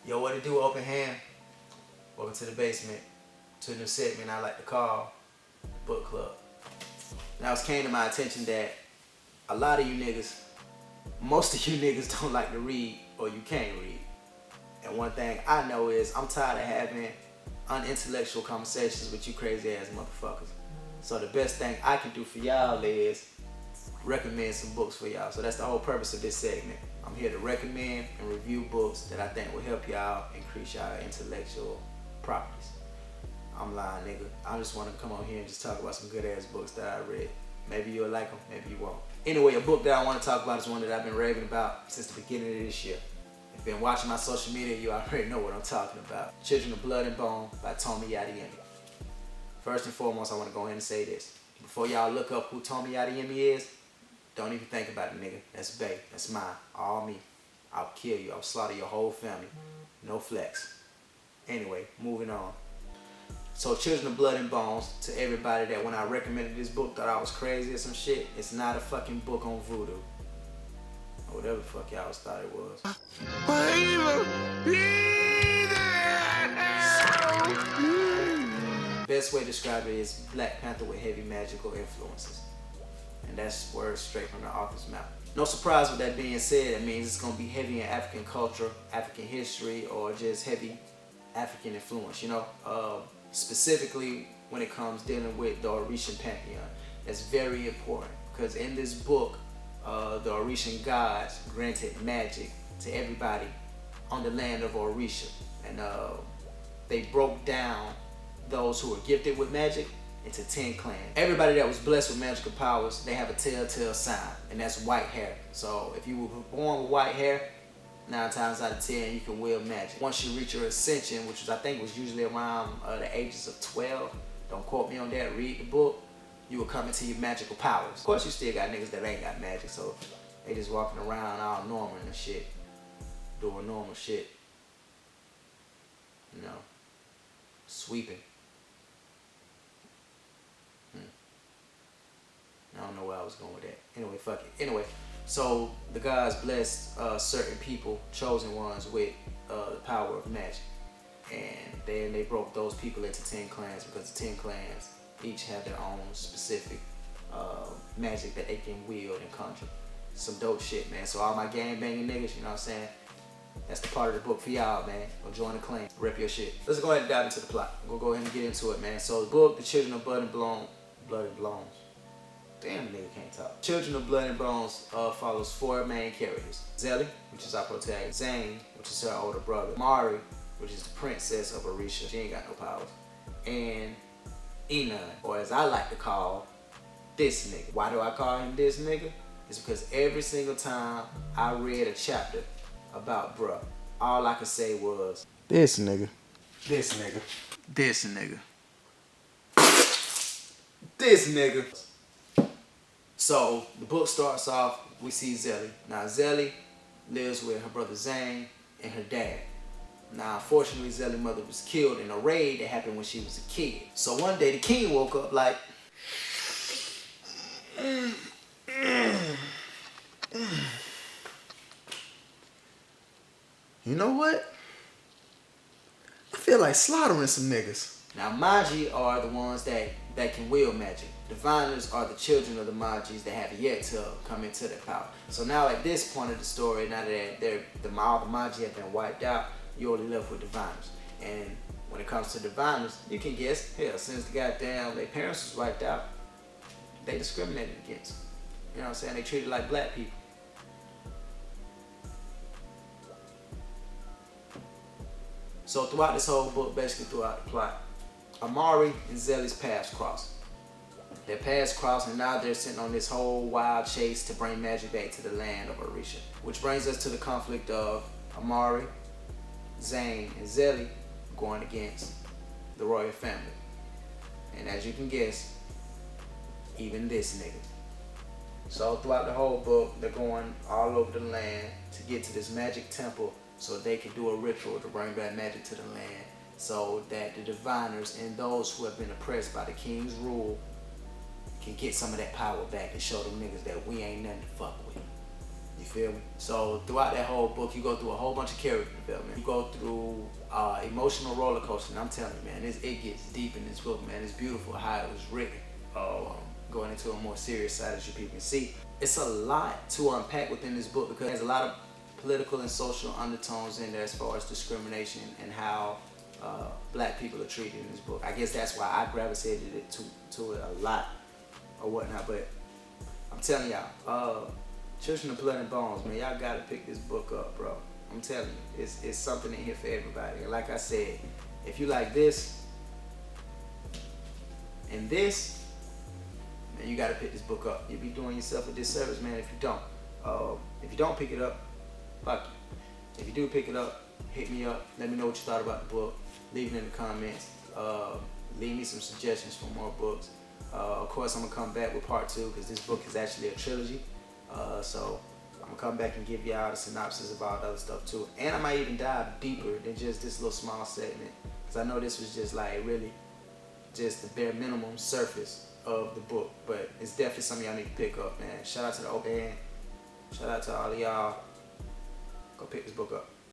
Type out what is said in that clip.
Yo, what it do, Open Hand? Welcome to the basement, to a new segment I like to call Book Club. Now it came to my attention that a lot of you niggas, most of you niggas don't like to read or you can't read. And one thing I know is I'm tired of having unintellectual conversations with you crazy ass motherfuckers. So the best thing I can do for y'all is recommend some books for y'all. So that's the whole purpose of this segment. I'm here to recommend and review books that I think will help y'all increase y'all intellectual properties. I'm lying, nigga. I just want to come on here and just talk about some good ass books that I read. Maybe you'll like them, maybe you won't. Anyway, a book that I want to talk about is one that I've been raving about since the beginning of this year. If you've been watching my social media, you already know what I'm talking about. Children of Blood and Bone by Tomi Adeyemi. First and foremost, I want to go ahead and say this. Before y'all look up who Tomi Adeyemi is, don't even think about it, nigga. That's bae. That's mine. All me. I'll kill you. I'll slaughter your whole family. No flex. Anyway, moving on. So, Children of Blood and Bones, to everybody that when I recommended this book thought I was crazy or some shit, it's not a fucking book on voodoo. Or whatever the fuck y'all thought it was. Best way to describe it is Black Panther with heavy magical influences. And that's words straight from the author's mouth. No surprise with that being said, it means it's going to be heavy in African culture, African history, or just heavy African influence, you know? Specifically when it comes dealing with the Orishan pantheon. That's very important because in this book, the Orishan gods granted magic to everybody on the land of Orisha. And they broke down those who were gifted with magic into 10 clans. Everybody that was blessed with magical powers, they have a telltale sign, and that's white hair. So if you were born with white hair, 9 times out of 10, you can wield magic. Once you reach your ascension, which I think was usually around the ages of 12, don't quote me on that, read the book, you will come into your magical powers. Of course, you still got niggas that ain't got magic, so they just walking around all normal and shit, doing normal shit, you know, sweeping. I don't know where I was going with that. Anyway, fuck it. Anyway, so the gods blessed certain people, chosen ones, with the power of magic. And then they broke those people into 10 clans because the 10 clans each have their own specific magic that they can wield and conjure. Some dope shit, man. So all my gang banging niggas, you know what I'm saying? That's the part of the book for y'all, man. Go join the clan. Rep your shit. Let's go ahead and dive into the plot. We'll go ahead and get into it, man. So the book, The Children of Blood and Bones. Damn, nigga can't talk. Children of Blood and Bones follows 4 main characters. Zelly, which is our protagonist. Zane, which is her older brother. Mari, which is the princess of Orisha. She ain't got no powers. And Enon, or as I like to call, this nigga. Why do I call him this nigga? It's because every single time I read a chapter about bruh, all I could say was, this nigga. This nigga. This nigga. This nigga. So the book starts off, we see Zelly. Now Zelly lives with her brother Zane and her dad. Now unfortunately Zelly's mother was killed in a raid that happened when she was a kid. So one day the king woke up like, you know what? I feel like slaughtering some niggas. Now Magi are the ones that can wield magic. Diviners are the children of the Magis that have yet to come into their power. So now at this point of the story, now that all the Magi have been wiped out, you only left with Diviners. And when it comes to Diviners, you can guess, hell, since the goddamn their parents was wiped out, they discriminated against them. You know what I'm saying? They treated like black people. So throughout this whole book, basically throughout the plot, Amari and Zelly's paths cross. Their paths cross, and now they're sitting on this whole wild chase to bring magic back to the land of Orisha. Which brings us to the conflict of Amari, Zane, and Zelly going against the royal family. And as you can guess, even this nigga. So throughout the whole book, they're going all over the land to get to this magic temple so they can do a ritual to bring back magic to the land, so that the diviners and those who have been oppressed by the king's rule can get some of that power back and show them niggas that we ain't nothing to fuck with. You You feel me? So throughout that whole book, you go through a whole bunch of character development. You go through emotional roller coaster. And I'm telling you, man, it gets deep in this book, man. It's beautiful how it was written. Going into a more serious side, as you people can see. It's a lot to unpack within this book because there's a lot of political and social undertones in there as far as discrimination and how black people are treated in this book. I guess that's why I gravitated to it a lot or whatnot. But I'm telling y'all, Children of Blood and Bones, man, y'all gotta pick this book up, bro. I'm telling you, it's something in here for everybody. And like I said, if you like this and this, man, you gotta pick this book up. You'll be doing yourself a disservice, man, if you don't. If you don't pick it up, fuck you. If you do pick it up, hit me up. Let me know what you thought about the book. Leave it in the comments. Leave me some suggestions for more books. Of course, I'm gonna come back with part 2 because this book is actually a trilogy. So I'm gonna come back and give y'all the synopsis of all the other stuff too. And I might even dive deeper than just this little small segment, because I know this was just like really just the bare minimum surface of the book. But it's definitely something y'all need to pick up, man. Shout out to the Open Hand. Shout out to all of y'all. Go pick this book up.